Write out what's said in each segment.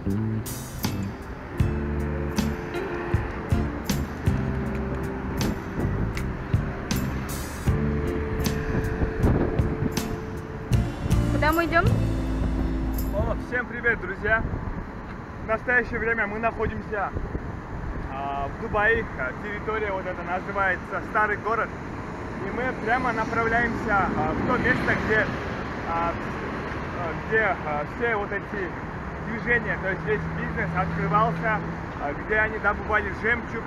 Куда мы идем? Всем привет, друзья! В настоящее время мы находимся в Дубае. Территория вот эта называется Старый город. И мы прямо направляемся в то место, где все вот эти движения, то есть весь бизнес открывался, где они добывали жемчуг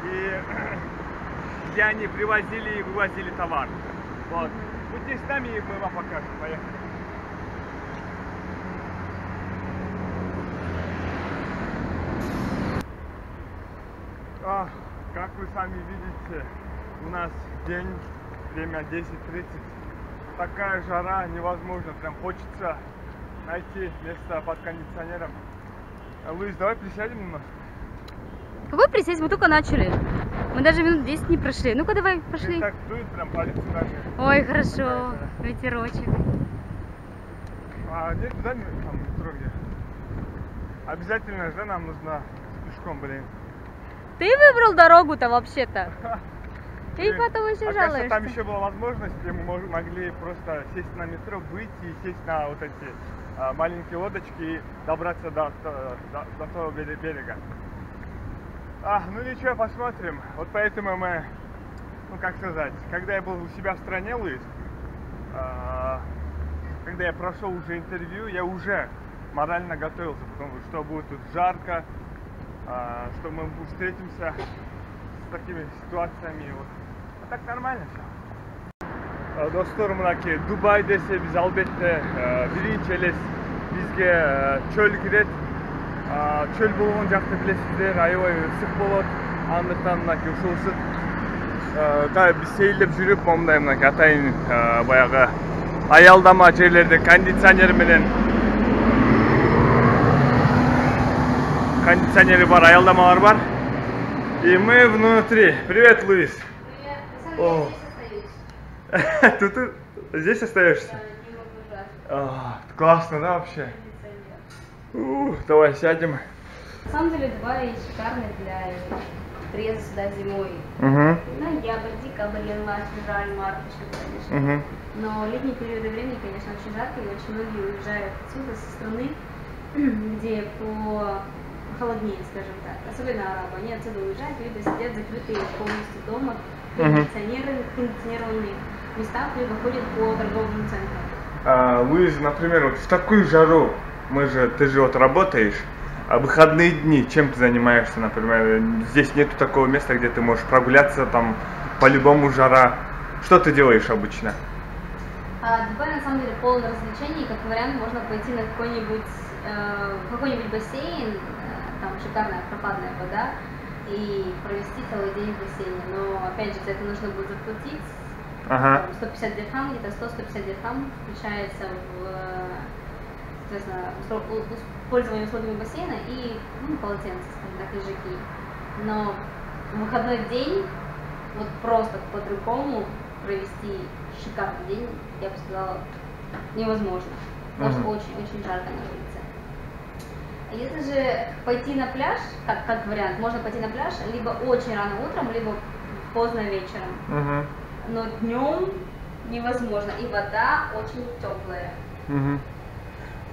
и где они привозили и вывозили товар. Вот. Будьте с нами, и мы вам покажем. Поехали. Как вы сами видите, у нас день, время 10:30. Такая жара, невозможно, прям хочется найти место под кондиционером. Луис, давай присядем немножко. Какой присесть? Мы только начали. Мы даже минут 10 не прошли. Ну-ка давай, пошли. Так дует прям по лицу даже. Ой, хорошо, ветерочек. Нет, туда не там метро где. Обязательно же нам нужно пешком, блин. Ты выбрал дорогу-то вообще-то. И потом еще кажется, жалуешься. там еще была возможность, где мы могли просто сесть на метро, выйти и сесть на вот эти маленькие лодочки и добраться до того берега. Ну ничего, посмотрим. Вот поэтому мы, ну как сказать, когда я был у себя в стране, Луис, когда я прошел уже интервью, я уже морально готовился, потому что будет тут жарко, что мы встретимся с такими ситуациями. Вот. А так нормально все. Досторымынаки Дубай десе биз албетте биринчи элес бизге чөл кирет. Чөл болгон жакты билесиздер, аябай ысык болот. Андыктан мынаки ушул ысык биз сейилдеп жүрүп момундай мынаки атайын баягы аялдама жерлерде кондиционер менен кондиционеры бар, аялдамалар бар. И мы внутри. Привет, Луис. Привет. Ты здесь остаешься? Классно, да, вообще? Давай сядем. На самом деле Дубай шикарный для приезда сюда зимой. Ноябрь, декабрь, январь, февраль, март, конечно. Но летние периоды времени, конечно, очень жарко, и очень многие уезжают отсюда, со страны, где холоднее, скажем так. Особенно арабы. Они отсюда уезжают, люди сидят закрытые полностью дома, кондиционированные места, либо ходят по торговым центрам. Луиз, например, вот в такую жару, ты же вот работаешь, а выходные дни, чем ты занимаешься, например? Здесь нету такого места, где ты можешь прогуляться, там по-любому жара. Что ты делаешь обычно? Дубай на самом деле полон развлечений. Как вариант, можно пойти на какой-нибудь бассейн, там шикарная прохладная вода, и провести целый день в бассейне. Но опять же, за это нужно будет заплатить 150 дирхам, где-то 100-150 дирхам включается в пользование услугами бассейна и полотенце, скажем так, лежаки. Но в выходной день вот просто по-другому провести шикарный день, я бы сказала, невозможно. Потому что очень-очень жарко на улице. Если же пойти на пляж, как вариант, можно пойти на пляж либо очень рано утром, либо поздно вечером. Но днем невозможно, и вода очень теплая.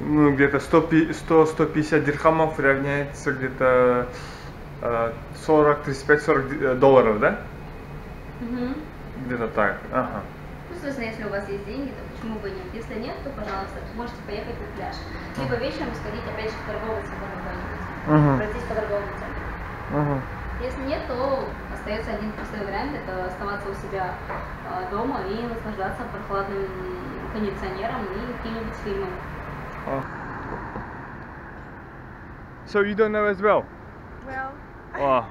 Ну, где-то 100-150 дирхамов равняется где-то 35-40 долларов, да? Где-то так. Ну, соответственно, если у вас есть деньги, то почему бы нет? Если нет, то, пожалуйста, можете поехать на пляж. Либо вечером сходить, опять же, в торговый центр какой-нибудь. Пройтись по торговому центру. Если нет, то остается один простой вариант, это оставаться у себя дома и наслаждаться прохладным кондиционером и каким-нибудь фильмом. So you don't know as well? Well, are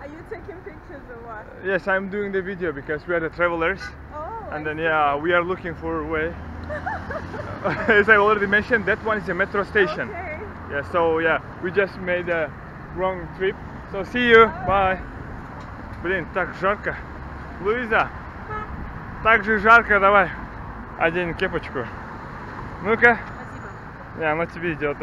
you taking pictures or what? Yes, I'm doing the video because we are the travelers. And then we are looking for a way. As I already mentioned, that one is a metro station. Okay. Yeah, so we just made a wrong trip. So see you, bye. Блин, так жарко. Луиза, так же жарко, давай одень кепочку. Ну-ка. Спасибо. Не, она тебе идет.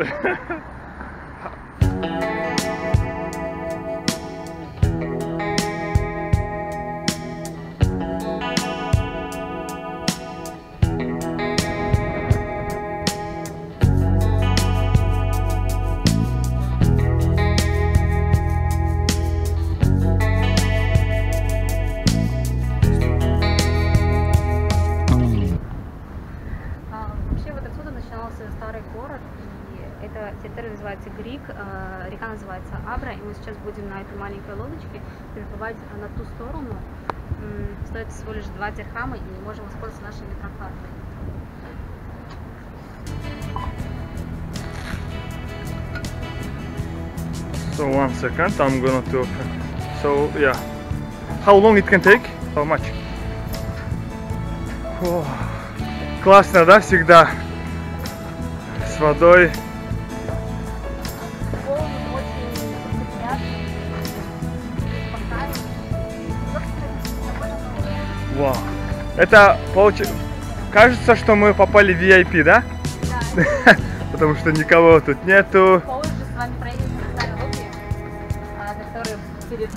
отель называется Грик, река называется Абра, и мы сейчас будем на этой маленькой лодочке переплывать на ту сторону. Стоит всего лишь 2 дирхама, и можем воспользоваться нашей метрокартой. So 1 second, I'm gonna to open. So yeah, how long it can take? How much? О, классно, да, всегда с водой. Вау, это кажется, что мы попали в VIP, да? Да. Потому что никого тут нету. Позже с вами проедем на старой лодке, который перед...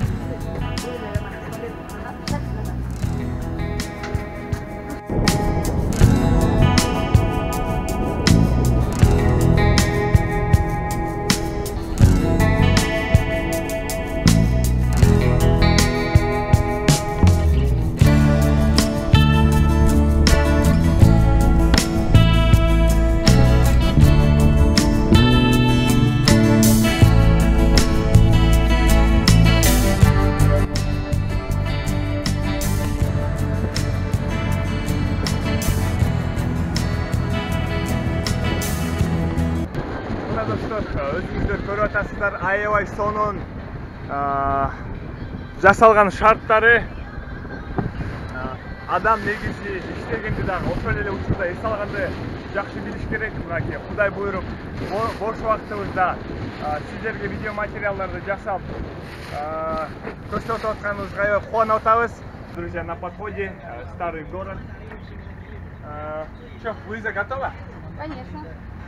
Өзіңіздер көріп жатасыздар, аябай соның жасалған шарттары. Адам негізі іштегенде дағы осы әлі ұшырда ес алғанды жақсы біліш керек. Құдай бұйырып, бош уақытымызда сіздерге видео материалдарды жасап көрсетіп отқанымызға аябай қуанып отырмыз. Друзья, на подходе старый город. Что, Луиза готова? Конечно.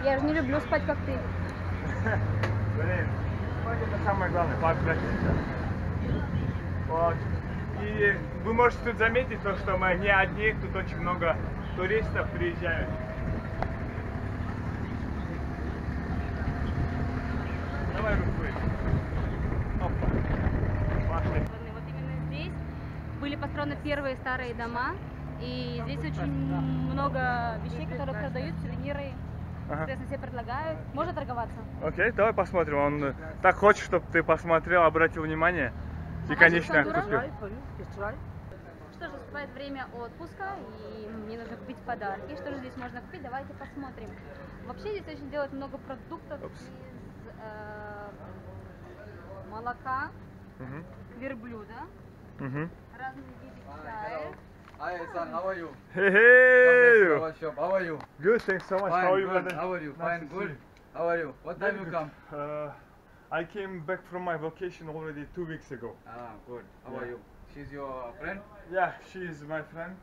Я же не люблю спать, как ты. Блин, это самое главное, пообщаться. Вот. И вы можете тут заметить то, что мы не одни, тут очень много туристов приезжают. Давай руку. Опа. Пошли. Вот именно здесь были построены первые старые дома, и здесь очень много вещей, которые продают, сувениры. Соответственно, все предлагают. Можно торговаться? Окей, давай посмотрим. Он так хочет, чтобы ты посмотрел, обратил внимание. И, конечно, купил. Что же, наступает время отпуска, и мне нужно купить подарки. Что же здесь можно купить? Давайте посмотрим. Вообще здесь очень делают много продуктов из молока, верблюда, разные виды чая. Hi son, how are you? Hey, hey! Our shop. How are you? Good, thanks so much. Fine, How are you, good. brother? How are you? Nice Fine, to see good. you. How are you? What time you come? I came back from my vacation already 2 weeks ago. Ah, good. How are you? She's your friend? Yeah, she is my friend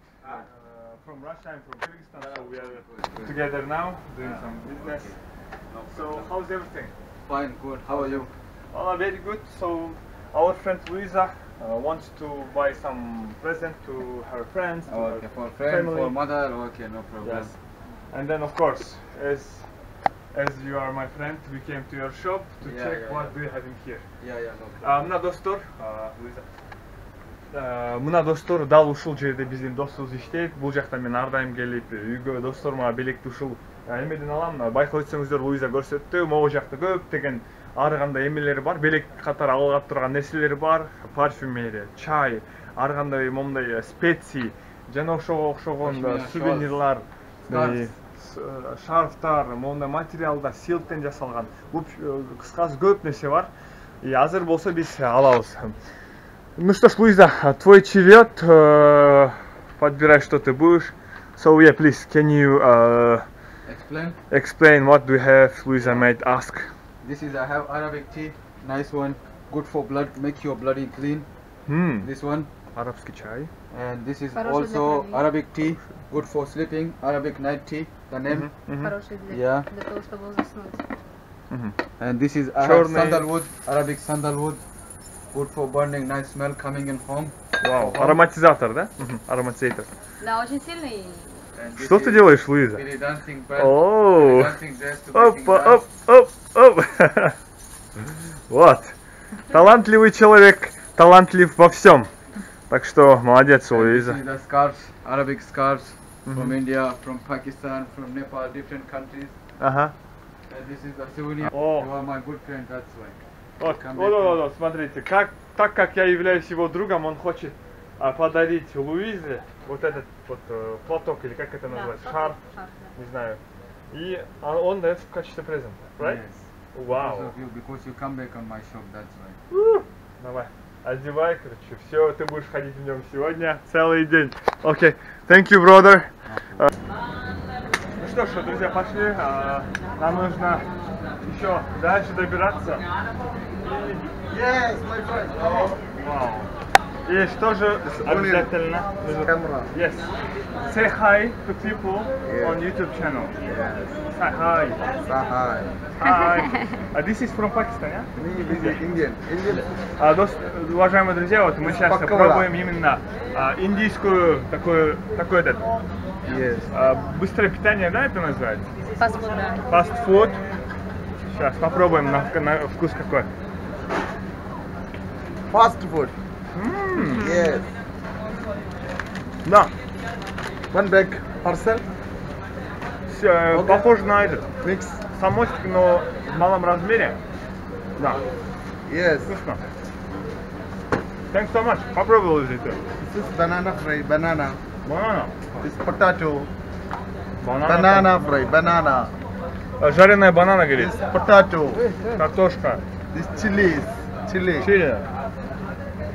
from Russia. I'm from Kyrgyzstan, so we are Good. together now doing some business. No So, problem. how's everything? Fine, good. How are you? Very good. So, our friend Luisa wants to buy some present to her friends, to Okay, her for friend, family. for mother. Okay, no problem. Yes. And then, of course, as you are my friend, we came to your shop to Yeah, check yeah, what yeah. do you have in here. Yeah, yeah, no problem. Мына достор, Луиза. Мына достор дал ушул жерде биздин досубуз иштейт. Бул жакта мен ар дайым келип үйгө досторумга белекти ушул эмеден алам. Байкап өтсөңүздөр, Луиза көрсөттү. Могу жакта көптөгөн ар кандай эмелери бар, белек катары алып турган нерселери бар, парфюмерия, чай, ар кандай момундай специи, жана ошого окшогон сувенирлар, шарфтар, момундай материалдар, силктен жасалган. Кыскасы көп нерсе бар. И азыр болсо биз алабыз. Ну что ж, Луиза, твой черед, подбирай, что ты будешь. So yeah, please, can you explain what do you have? Luisa might ask. This is, I have Arabic tea, nice one, good for blood, make your bloody clean. This one. Арабский чай. And this is Хороший для also крови. Arabic tea, good for sleeping, Arabic night tea, the name. Хороший Yeah. для того, чтобы заснуть. And this is I have Черный. sandalwood, Arabic sandalwood, good for burning, nice smell coming in home. Вау, ароматизатор, да? Ароматизатор. Да, очень сильный. And this Что ты is делаешь, Луиза? belly dancing belt, О, belly dancing dress to making опа, dance. оп, оп, оп. Вот. Талантливый человек, талантлив во всем. Так что молодец, And this Луиза. is the scarves, Arabic scarves from India, from Pakistan, from Nepal, different countries. Ага. This is a souvenir. Oh. You are my good friend, that's why. Вот, вот, смотрите, так как я являюсь его другом, он хочет подарить Луизе вот этот вот платок, или как это называется, шарф, не знаю. И он дает в качестве презента, right? Yes. Вау. Because you come back on my shop, that's why. Давай, одевай, короче, все, ты будешь ходить в нем сегодня целый день. Окей, thank you, brother. Ну что ж, друзья, пошли. Нам нужно еще дальше добираться. Yes, my friend. Вау. И что же обязательно? Yes. Say hi to people on YouTube channel. Yes. Say hi. Say hi. Hi. This is from Pakistan, yeah? Indian. Уважаемые друзья, вот мы сейчас пробуем именно индийскую такое этот быстрое питание, да, это называется? Фастфуд, да. Фастфуд. Сейчас попробуем на вкус какой. Fast food. Yes. Да. One bag parcel. Похоже на этот. Mix. Самосик, но в малом размере. Да. Yes. Вкусно. Thanks so much. Попробовал уже это. This is banana fry. Banana. Банана. This potato. Banana fry. Banana. Жареная банана, говорит. This potato. Картошка. This chilies. Chili. Чили.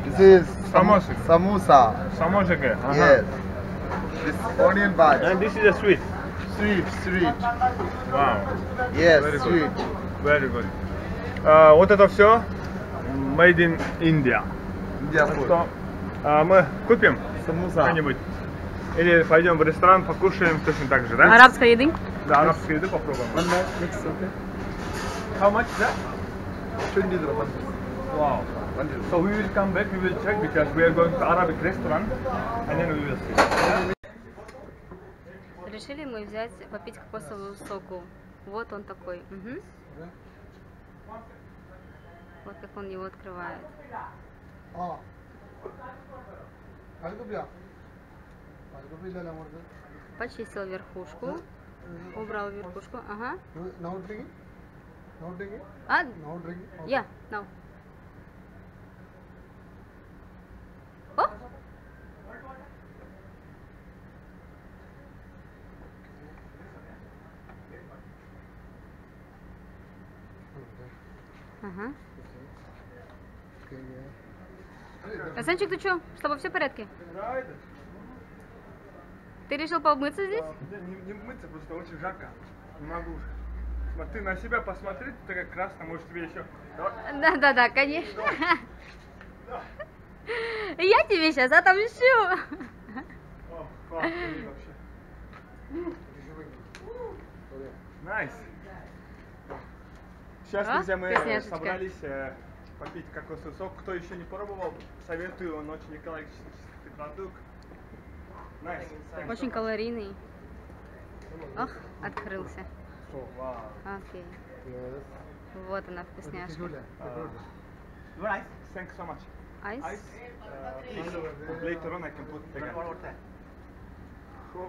This is Samosik. samosa. Самосик. Yes. This onion bhaji. And this is a sweet. Sweet. Wow. Yes, Very good. sweet. Very good. Вот это все made in India. India Так food. что мы купим Самуса. что-нибудь. Или пойдем в ресторан, покушаем точно так же, да? Арабской еды? Да, арабскую еду попробуем. One more mix, okay? How much that? 20 dirham. Wow. So we will come back, we will check because we are going to Arabic restaurant and then we will see. Решили мы взять, попить кокосовую соку. Вот он такой. Угу. Вот как он его открывает. Почистил верхушку. Убрал верхушку. Ага. А? Я. No. О! Ага. Асанчик, ты чё? С тобой все в порядке? Ты решил помыться здесь? Не мыться, просто очень жарко. Не могу уже. Ты на себя посмотри, ты такая красная, может тебе еще... Да, конечно. Я тебе сейчас отомщу. О, класс, вообще. Найс. Сейчас, друзья, мы вкусняшечка. собрались попить кокосовый сок. Кто еще не пробовал, советую, он очень экологический продукт. Найс. Очень калорийный. Ох, открылся. О, вау. Окей. Вот она, вкусняшка. Thanks so much. Айс? Please, later on I can put it again.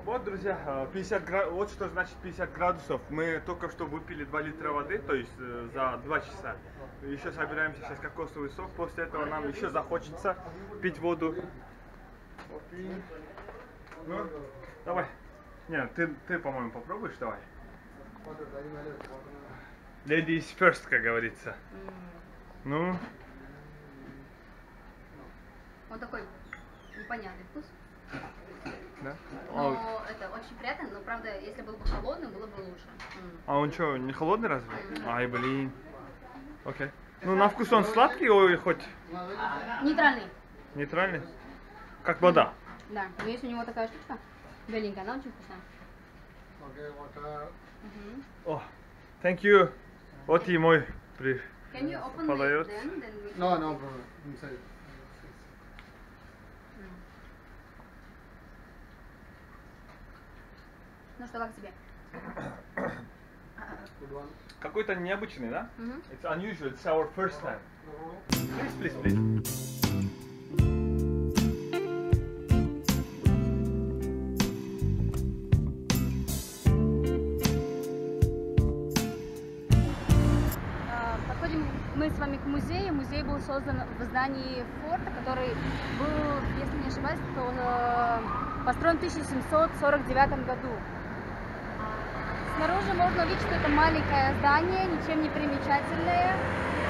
Вот, друзья, 50 градусов, вот что значит 50 градусов. Мы только что выпили 2 литра воды, то есть за 2 часа. Еще собираемся сейчас кокосовый сок. После этого нам еще захочется пить воду. Вот и... Ну, давай. Нет, ты по-моему, попробуешь, давай. Ladies first, как говорится. Ну. Он такой непонятный вкус. Да? Но это очень приятно, но правда, если был бы холодным, было бы лучше. А он что, не холодный разве? Ай, блин. Окей. Ну, на вкус он сладкий или хоть Нейтральный. нейтральный? Как вода. Да, но есть у него такая штучка, беленькая, она очень вкусная. О, thank you. Вот и мой Can you open подает. it then we... No problem. Inside. Ну что, как тебе? Какой-то необычный, да? It's unusual. It's our first time. Please. подходим мы с вами к музею. Музей был создан в здании форта, который был, если не ошибаюсь, построен в 1749 году. Снаружи можно увидеть, что это маленькое здание, ничем не примечательное,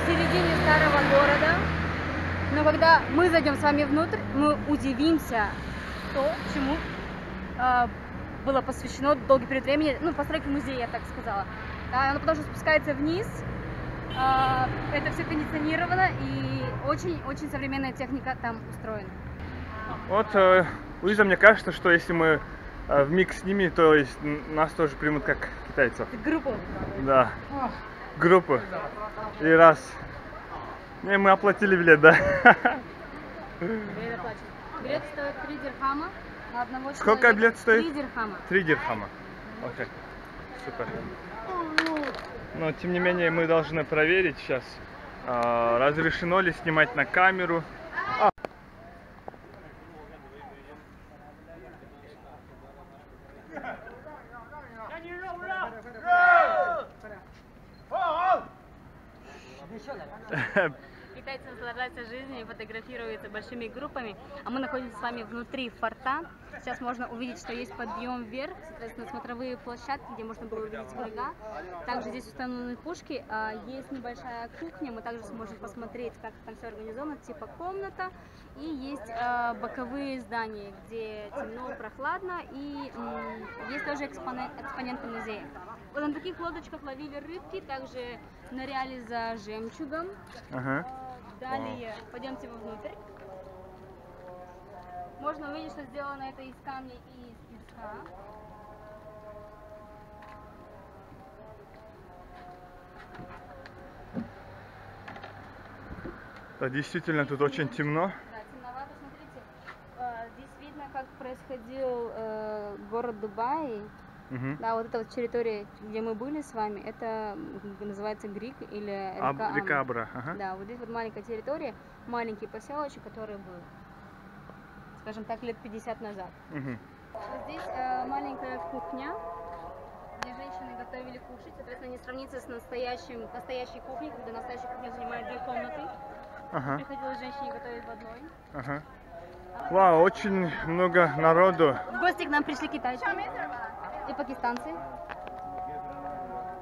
в середине старого города. Но когда мы зайдем с вами внутрь, мы удивимся то, чему было посвящено долгий период времени, ну, постройке музея, я так сказала. Да, оно потому что спускается вниз, это все кондиционировано и очень-очень современная техника там устроена. Вот, Луиза, мне кажется, что если мы в микс с ними, то есть нас тоже примут как китайцев. Группу. Да, группу. И раз. Не, мы оплатили билет, да. Билет оплачен. Билет стоит 3 дирхама на одного человека. Сколько билет стоит? 3 дирхама. 3 дирхама. Окей, супер. Но, тем не менее, мы должны проверить сейчас, разрешено ли снимать на камеру. Китайцы наслаждаются жизнью и фотографируются большими группами, а мы находимся с вами внутри форта. Сейчас можно увидеть, что есть подъем вверх, соответственно, смотровые площадки, где можно было увидеть берега. Также здесь установлены пушки, есть небольшая кухня, мы также сможем посмотреть, как там все организовано, типа комната. И есть боковые здания, где темно, прохладно, и есть тоже экспоненты музея. Вот на таких лодочках ловили рыбки, также ныряли за жемчугом. Ага. Далее пойдемте вовнутрь. Можно увидеть, что сделано это из камня и из песка. Да, действительно, тут очень темно. Да, темновато, смотрите. Здесь видно, как происходил город Дубай. Да, вот эта вот территория, где мы были с вами, это называется Грик или река Абра. Ага. Да, вот здесь вот маленькая территория, маленький поселочек, который был, скажем так, лет 50 назад. Вот здесь маленькая кухня, где женщины готовили кушать, соответственно, не сравнится с настоящей кухней, когда настоящая кухня занимает 2 комнаты. Приходилось женщине готовить в одной. Вау, очень много народу. В гости к нам пришли китайцы и пакистанцы.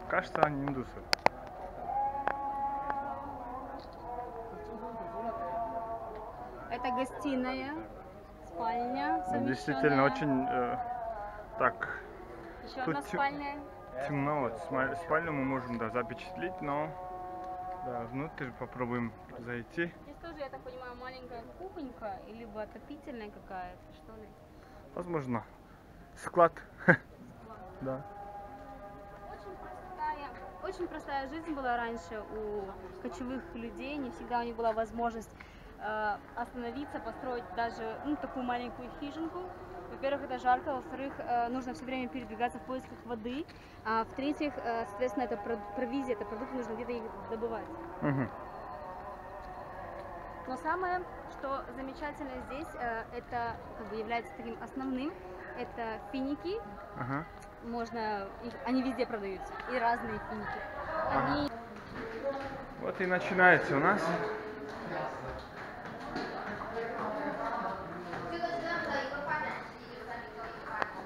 Кажется, они индусы. Это гостиная, спальня совмещенная. Действительно, очень так. Еще одна спальня. Темно. Вот, спальню мы можем, да, запечатлеть, но да, внутрь попробуем зайти. Здесь тоже, я так понимаю, маленькая кухонька, либо отопительная какая-то, что ли? Возможно. Склад. Да. Очень простая жизнь была раньше у кочевых людей, не всегда у них была возможность остановиться, построить даже такую маленькую хижинку. Во-первых, это жарко, во-вторых, нужно все время передвигаться в поисках воды, а в-третьих, соответственно, это провизия, это продукты, нужно где-то их добывать. Но самое, что замечательно здесь, это как бы является таким основным, это финики. Они везде продаются, и разные финики. Вот и начинается у нас.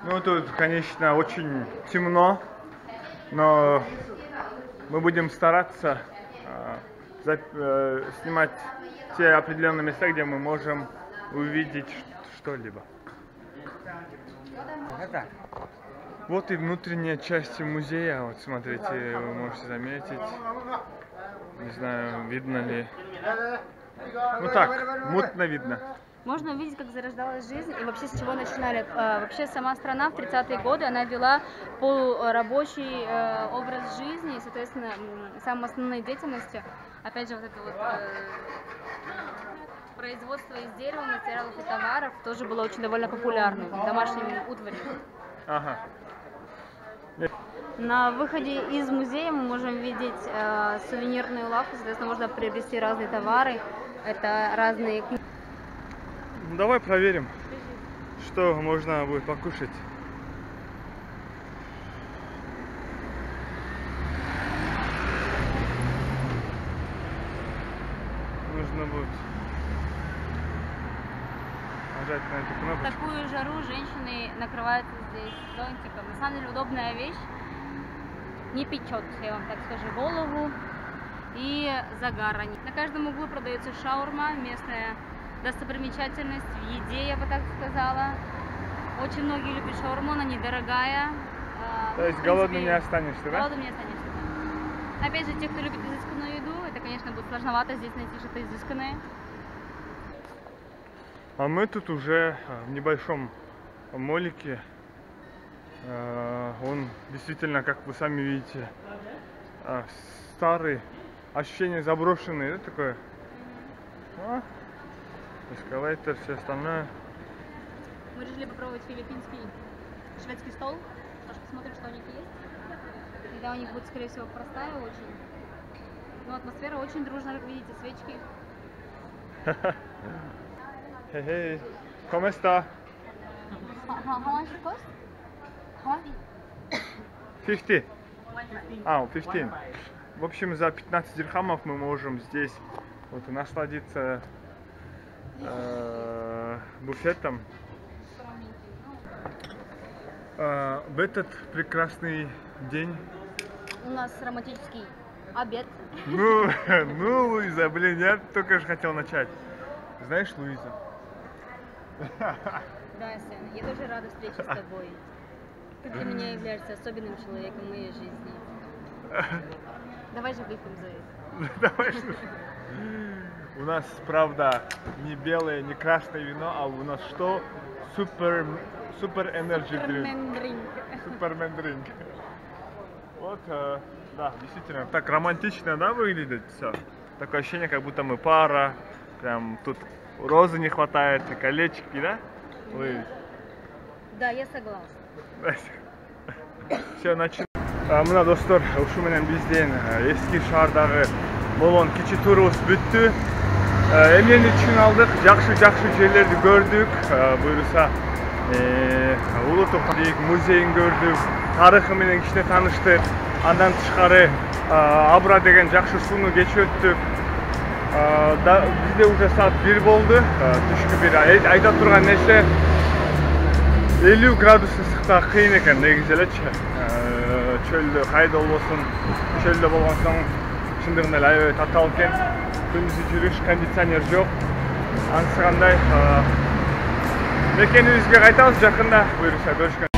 Ну, тут, конечно, очень темно, но мы будем стараться снимать те определенные места, где мы можем увидеть что-либо. Вот и внутренняя часть музея, вот смотрите, вы можете заметить, не знаю, видно ли, ну так, мутно видно. Можно увидеть, как зарождалась жизнь и вообще с чего начинали. Вообще сама страна в 30-е годы, она вела полурабочий образ жизни, и, соответственно, самой основной деятельностью, опять же, вот это вот производство из дерева, материалов и товаров тоже было очень довольно популярным, домашними утварью. На выходе из музея мы можем видеть сувенирную лавку, соответственно, можно приобрести разные товары, это разные... Давай проверим, что можно будет покушать. нужно будет нажать на эту В кнопочку. такую жару женщины накрываются здесь зонтиком. На самом деле удобная вещь. Не печет, я вам так скажу, голову и загара. На каждом углу продается шаурма, местная достопримечательность в еде, я бы так сказала. Очень многие любят шаурму, она недорогая. То есть голодным не останешься, да? Голодным не останешься, да. Опять же, те, кто любит изысканную еду, это, конечно, будет сложновато здесь найти что-то изысканное. А мы тут уже в небольшом молике. Он действительно, как вы сами видите, старый, ощущение заброшенное, да, такое? Эскалатор, все остальное. Мы решили попробовать филиппинский шведский стол. Тоже посмотрим, что у них есть. Еда у них будет, скорее всего, простая очень. Но атмосфера очень дружная, как видите, свечки. Хе-хей, ¿cómo está? How much it cost? How much? 50. 15. В общем, за 15 дирхамов мы можем здесь вот насладиться буфетом. В этот прекрасный день. У нас романтический обед. Ну, Луиза, блин, я только же хотел начать. Знаешь, Луиза? Да, Сэн, я тоже рада встрече с тобой. Ты для меня являешься особенным человеком в моей жизни. Давай же выпьем за это. Давай что? У нас, правда, не белое, не красное вино, а у нас что? Супер энерджи дринк. Супермен дринк. Вот, да, действительно, так романтично, да, выглядит все. Такое ощущение, как будто мы пара. Прям тут розы не хватает, колечки, да? Да, я согласна. Все, начали. Мына достор, ушу менен бизден эски шаардагы болгон кичи турубуз бүттү. Эмнени үчүн алдык? Жакшы жерлерди көрдүк. Буюрса Улуу Токтойдун музейин көрдүк. Тарыхы менен кичине тааныштык. Андан тышкары Абра деген жакшы сууну кечип өттүк. Бизде уже саат 1 болду. Түшкү 1. Айта турган нерсе 50 градус ысыкта кыйын экен негизи элечи. Çölde kayda olmasın, çölde bolған соң шындығында эле аябай татаал экен. Күндүзү жүрүш, кондиционер жок. Ансығандай мекенибизге кайтабыз жакында. Буюрса көрүшкөн.